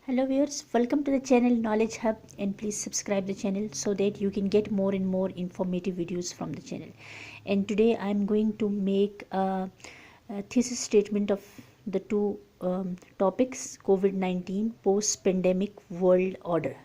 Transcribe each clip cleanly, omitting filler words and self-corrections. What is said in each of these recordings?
Hello viewers, welcome to the channel Knowledge Hub, and please subscribe the channel so that you can get more and more informative videos from the channel. And today I am going to make a thesis statement of the two topics: COVID-19 post-pandemic world order,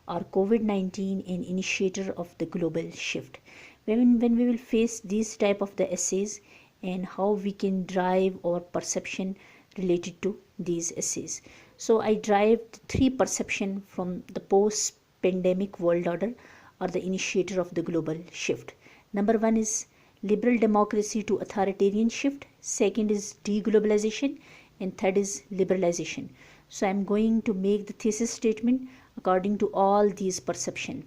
or COVID-19 an initiator of the global shift. When we will face these type of the essays, and how we can drive our perception related to these essays. So I derived three perception from the post-pandemic world order, or the initiator of the global shift. Number one is liberal democracy to authoritarian shift. Second is deglobalization, and third is liberalization. So I'm going to make the thesis statement according to all these perception.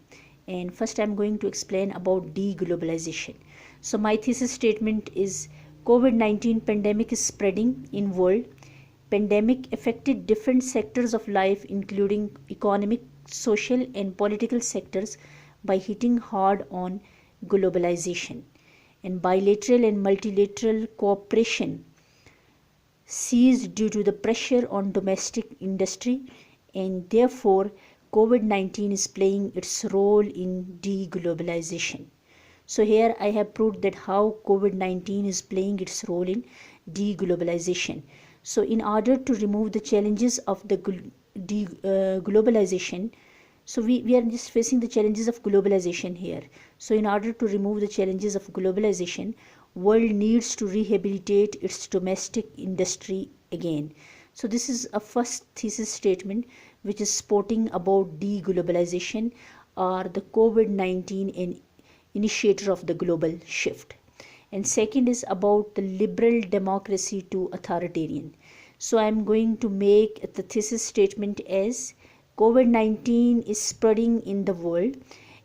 And first I'm going to explain about deglobalization. So my thesis statement is COVID-19 pandemic is spreading in world. Pandemic affected different sectors of life, including economic, social, and political sectors, by hitting hard on globalization. And bilateral and multilateral cooperation ceased due to the pressure on domestic industry, and therefore COVID-19 is playing its role in deglobalization. So here I have proved that how COVID-19 is playing its role in deglobalization. So in order to remove the challenges of the globalization, so we are just facing the challenges of globalization here. So in order to remove the challenges of globalization, world needs to rehabilitate its domestic industry again. So this is a first thesis statement which is sporting about deglobalization, or the COVID-19 initiator of the global shift. And second is about the liberal democracy to authoritarian. So I am going to make the thesis statement as COVID-19 is spreading in the world,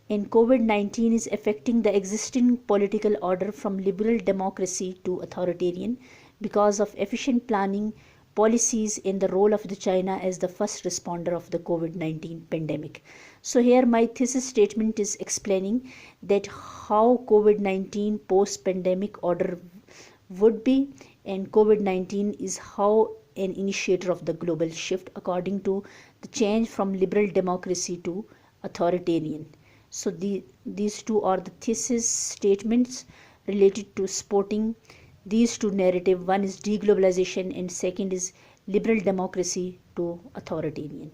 and COVID-19 is affecting the existing political order from liberal democracy to authoritarian because of efficient planning, policies, and the role of the China as the first responder of the COVID-19 pandemic. So here my thesis statement is explaining that how COVID-19 post-pandemic order would be, and COVID-19 is how an initiator of the global shift according to the change from liberal democracy to authoritarian. So these two are the thesis statements related to supporting these two narrative. One is deglobalization and second is liberal democracy to authoritarian.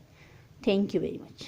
Thank you very much.